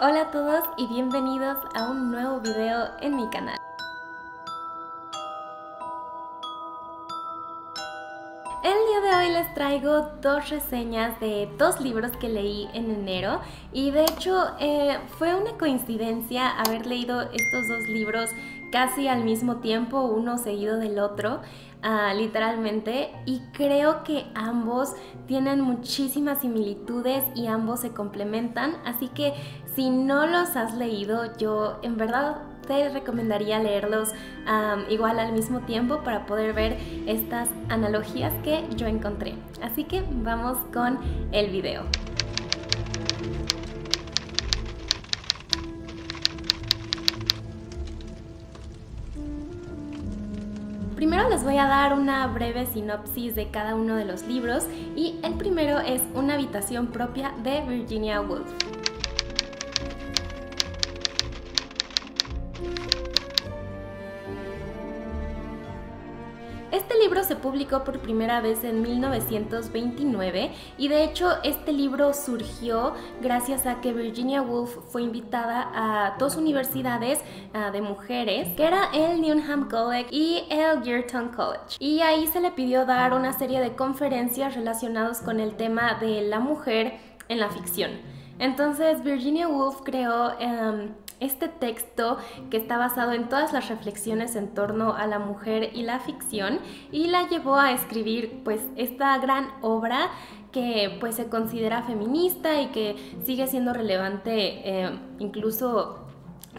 Hola a todos y bienvenidos a un nuevo video en mi canal. El día de hoy les traigo dos reseñas de dos libros que leí en enero y de hecho fue una coincidencia haber leído estos dos libros casi al mismo tiempo, uno seguido del otro, literalmente, y creo que ambos tienen muchísimas similitudes y ambos se complementan, así que si no los has leído, yo en verdad te recomendaría leerlos igual al mismo tiempo para poder ver estas analogías que yo encontré. Así que vamos con el video. Primero les voy a dar una breve sinopsis de cada uno de los libros y el primero es Una habitación propia de Virginia Woolf. Este libro se publicó por primera vez en 1929 y de hecho este libro surgió gracias a que Virginia Woolf fue invitada a dos universidades de mujeres, que era el Newnham College y el Girton College. Y ahí se le pidió dar una serie de conferencias relacionadas con el tema de la mujer en la ficción. Entonces Virginia Woolf creó este texto que está basado en todas las reflexiones en torno a la mujer y la ficción y la llevó a escribir pues esta gran obra que pues se considera feminista y que sigue siendo relevante incluso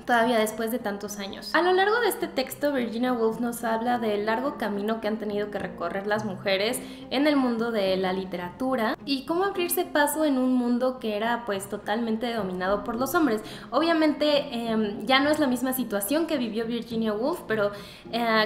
todavía después de tantos años. A lo largo de este texto, Virginia Woolf nos habla del largo camino que han tenido que recorrer las mujeres en el mundo de la literatura y cómo abrirse paso en un mundo que era pues totalmente dominado por los hombres. Obviamente ya no es la misma situación que vivió Virginia Woolf, pero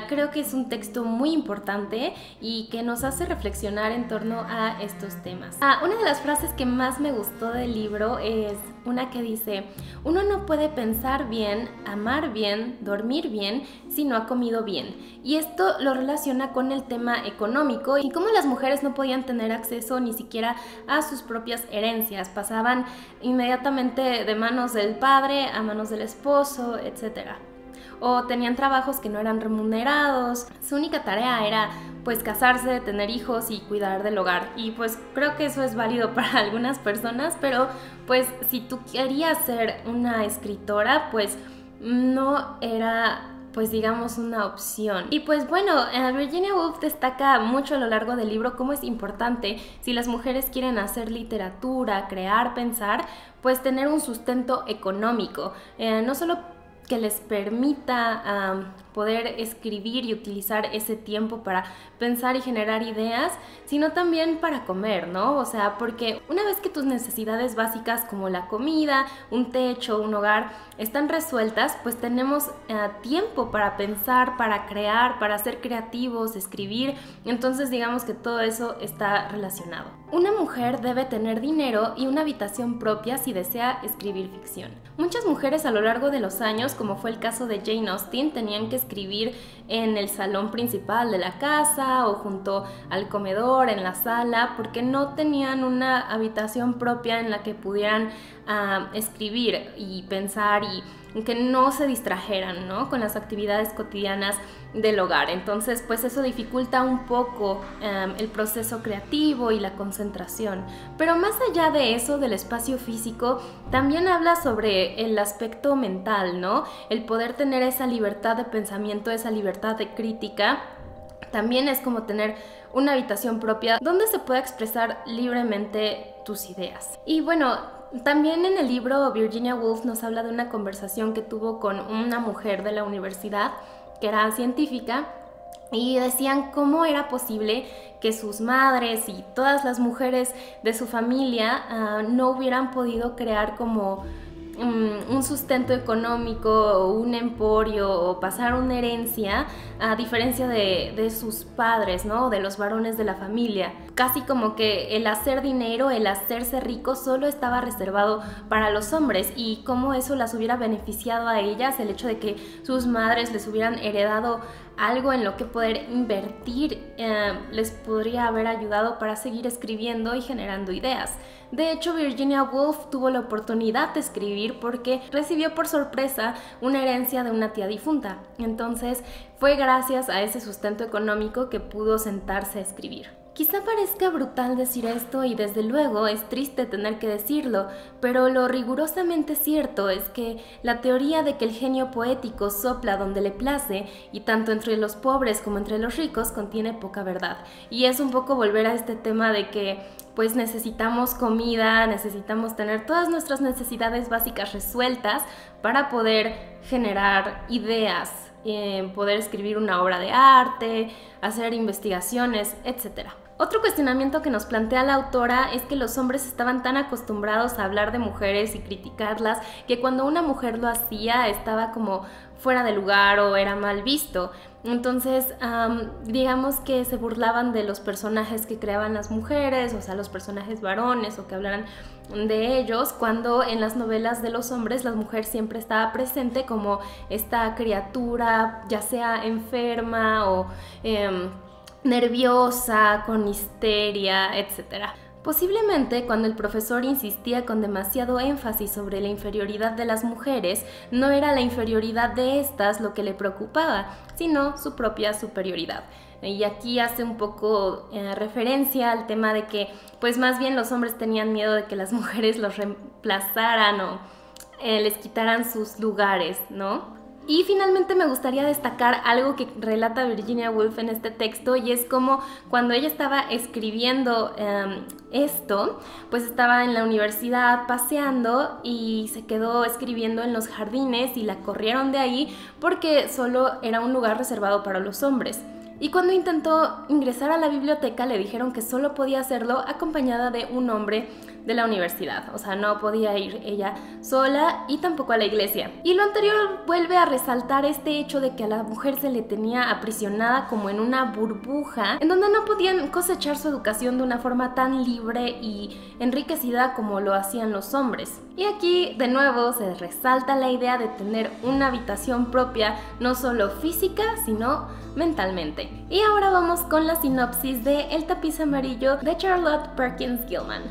creo que es un texto muy importante y que nos hace reflexionar en torno a estos temas. Una de las frases que más me gustó del libro es una que dice: uno no puede pensar bien, amar bien, dormir bien si no ha comido bien. Y esto lo relaciona con el tema económico y cómo las mujeres no podían tener acceso ni siquiera a sus propias herencias. Pasaban inmediatamente de manos del padre a manos del esposo, etc. O tenían trabajos que no eran remunerados. Su única tarea era pues casarse, tener hijos y cuidar del hogar. Y pues creo que eso es válido para algunas personas, pero pues si tú querías ser una escritora, pues no era pues digamos una opción. Y pues bueno, Virginia Woolf destaca mucho a lo largo del libro cómo es importante, si las mujeres quieren hacer literatura, crear, pensar, pues tener un sustento económico, no solo que les permita poder escribir y utilizar ese tiempo para pensar y generar ideas, sino también para comer, ¿no? O sea, porque una vez que tus necesidades básicas como la comida, un techo, un hogar, están resueltas, pues tenemos tiempo para pensar, para crear, para ser creativos, escribir. Entonces digamos que todo eso está relacionado. Una mujer debe tener dinero y una habitación propia si desea escribir ficción. Muchas mujeres a lo largo de los años, como fue el caso de Jane Austen, tenían que escribir en el salón principal de la casa o junto al comedor, en la sala, porque no tenían una habitación propia en la que pudieran escribir y pensar y que no se distrajeran, ¿no?, con las actividades cotidianas del hogar. Entonces pues eso dificulta un poco el proceso creativo y la concentración. Pero más allá de eso, del espacio físico, también habla sobre el aspecto mental, ¿no? El poder tener esa libertad de pensamiento, esa libertad de crítica. También es como tener una habitación propia donde se pueda expresar libremente tus ideas. Y bueno, también en el libro Virginia Woolf nos habla de una conversación que tuvo con una mujer de la universidad que era científica y decían cómo era posible que sus madres y todas las mujeres de su familia no hubieran podido crear como un sustento económico o un emporio o pasar una herencia, a diferencia de sus padres, ¿no?, de los varones de la familia. Casi como que el hacer dinero, el hacerse rico solo estaba reservado para los hombres, y cómo eso las hubiera beneficiado a ellas, el hecho de que sus madres les hubieran heredado algo en lo que poder invertir, les podría haber ayudado para seguir escribiendo y generando ideas. De hecho, Virginia Woolf tuvo la oportunidad de escribir porque recibió por sorpresa una herencia de una tía difunta. Entonces, fue gracias a ese sustento económico que pudo sentarse a escribir. Quizá parezca brutal decir esto y desde luego es triste tener que decirlo, pero lo rigurosamente cierto es que la teoría de que el genio poético sopla donde le place y tanto entre los pobres como entre los ricos contiene poca verdad. Y es un poco volver a este tema de que pues necesitamos comida, necesitamos tener todas nuestras necesidades básicas resueltas para poder generar ideas, poder escribir una obra de arte, hacer investigaciones, etc. Otro cuestionamiento que nos plantea la autora es que los hombres estaban tan acostumbrados a hablar de mujeres y criticarlas que cuando una mujer lo hacía estaba como fuera de lugar o era mal visto. Entonces, digamos que se burlaban de los personajes que creaban las mujeres, o sea, los personajes varones o que hablaran de ellos, cuando en las novelas de los hombres la mujer siempre estaba presente como esta criatura, ya sea enferma o nerviosa, con histeria, etc. Posiblemente cuando el profesor insistía con demasiado énfasis sobre la inferioridad de las mujeres, no era la inferioridad de estas lo que le preocupaba, sino su propia superioridad. Y aquí hace un poco referencia al tema de que pues más bien los hombres tenían miedo de que las mujeres los reemplazaran o les quitaran sus lugares, ¿no? Y finalmente me gustaría destacar algo que relata Virginia Woolf en este texto, y es como cuando ella estaba escribiendo esto, pues estaba en la universidad paseando y se quedó escribiendo en los jardines y la corrieron de ahí porque solo era un lugar reservado para los hombres. Y cuando intentó ingresar a la biblioteca le dijeron que solo podía hacerlo acompañada de un hombre de la universidad, o sea, no podía ir ella sola y tampoco a la iglesia. Y lo anterior vuelve a resaltar este hecho de que a la mujer se le tenía aprisionada como en una burbuja en donde no podían cosechar su educación de una forma tan libre y enriquecida como lo hacían los hombres. Y aquí de nuevo se resalta la idea de tener una habitación propia, no solo física, sino mentalmente. Y ahora vamos con la sinopsis de El tapiz amarillo de Charlotte Perkins Gilman.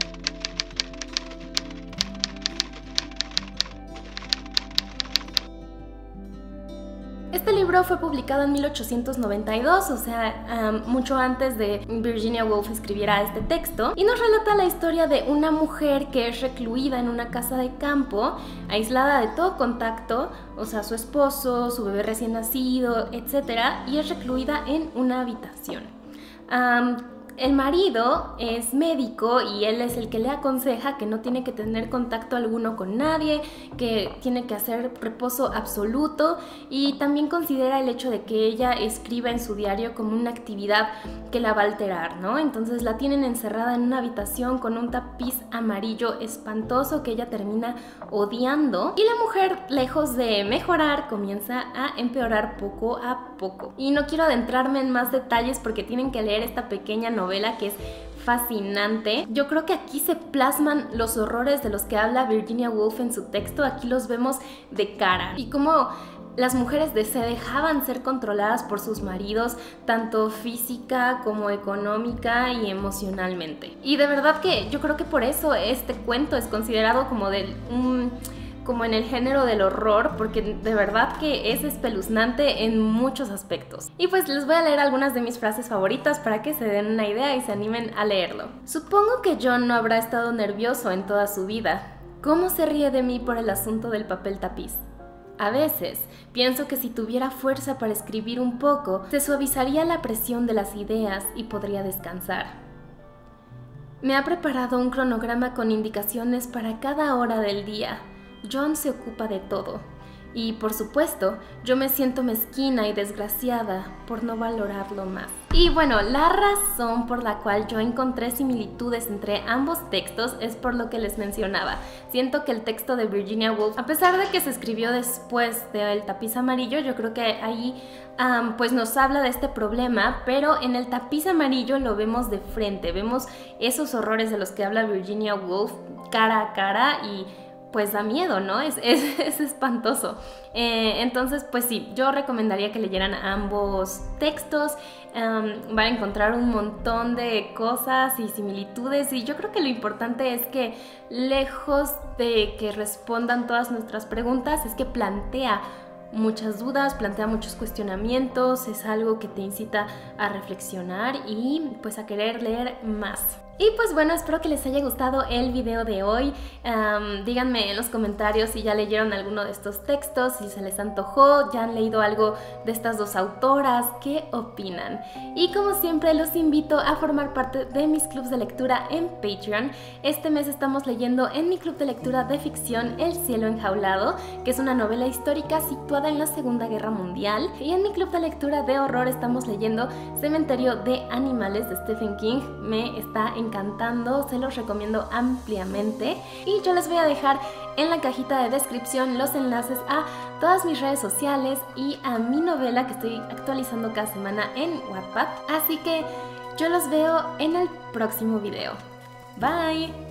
Este libro fue publicado en 1892, o sea, mucho antes de Virginia Woolf escribiera este texto, y nos relata la historia de una mujer que es recluida en una casa de campo, aislada de todo contacto, o sea, su esposo, su bebé recién nacido, etc., y es recluida en una habitación. El marido es médico y él es el que le aconseja que no tiene que tener contacto alguno con nadie, que tiene que hacer reposo absoluto, y también considera el hecho de que ella escriba en su diario como una actividad que la va a alterar, ¿no? Entonces la tienen encerrada en una habitación con un tapiz amarillo espantoso que ella termina odiando, y la mujer, lejos de mejorar, comienza a empeorar poco a poco. Y no quiero adentrarme en más detalles porque tienen que leer esta pequeña novela que es fascinante. Yo creo que aquí se plasman los horrores de los que habla Virginia Woolf en su texto. Aquí los vemos de cara y cómo las mujeres se dejaban ser controladas por sus maridos, tanto física como económica y emocionalmente. Y de verdad que yo creo que por eso este cuento es considerado como como en el género del horror, porque de verdad que es espeluznante en muchos aspectos. Y pues les voy a leer algunas de mis frases favoritas para que se den una idea y se animen a leerlo. Supongo que John no habrá estado nervioso en toda su vida. ¿Cómo se ríe de mí por el asunto del papel tapiz? A veces pienso que si tuviera fuerza para escribir un poco, se suavizaría la presión de las ideas y podría descansar. Me ha preparado un cronograma con indicaciones para cada hora del día. John se ocupa de todo. Y, por supuesto, yo me siento mezquina y desgraciada por no valorarlo más. Y bueno, la razón por la cual yo encontré similitudes entre ambos textos es por lo que les mencionaba. Siento que el texto de Virginia Woolf, a pesar de que se escribió después de El tapiz amarillo, yo creo que ahí pues nos habla de este problema, pero en El tapiz amarillo lo vemos de frente, vemos esos horrores de los que habla Virginia Woolf cara a cara y pues da miedo, ¿no? Es espantoso. Entonces, pues sí, yo recomendaría que leyeran ambos textos. Van a encontrar un montón de cosas y similitudes, y yo creo que lo importante es que, lejos de que respondan todas nuestras preguntas, es que plantea muchas dudas, plantea muchos cuestionamientos, es algo que te incita a reflexionar y pues a querer leer más. Y pues bueno, espero que les haya gustado el video de hoy. Díganme en los comentarios si ya leyeron alguno de estos textos, si se les antojó, ya han leído algo de estas dos autoras, ¿qué opinan? Y como siempre los invito a formar parte de mis clubs de lectura en Patreon. Este mes estamos leyendo en mi club de lectura de ficción El cielo enjaulado, que es una novela histórica situada en la Segunda Guerra Mundial. Y en mi club de lectura de horror estamos leyendo Cementerio de Animales de Stephen King. Me está encantando, se los recomiendo ampliamente, y yo les voy a dejar en la cajita de descripción los enlaces a todas mis redes sociales y a mi novela que estoy actualizando cada semana en Wattpad. Así que yo los veo en el próximo video. Bye.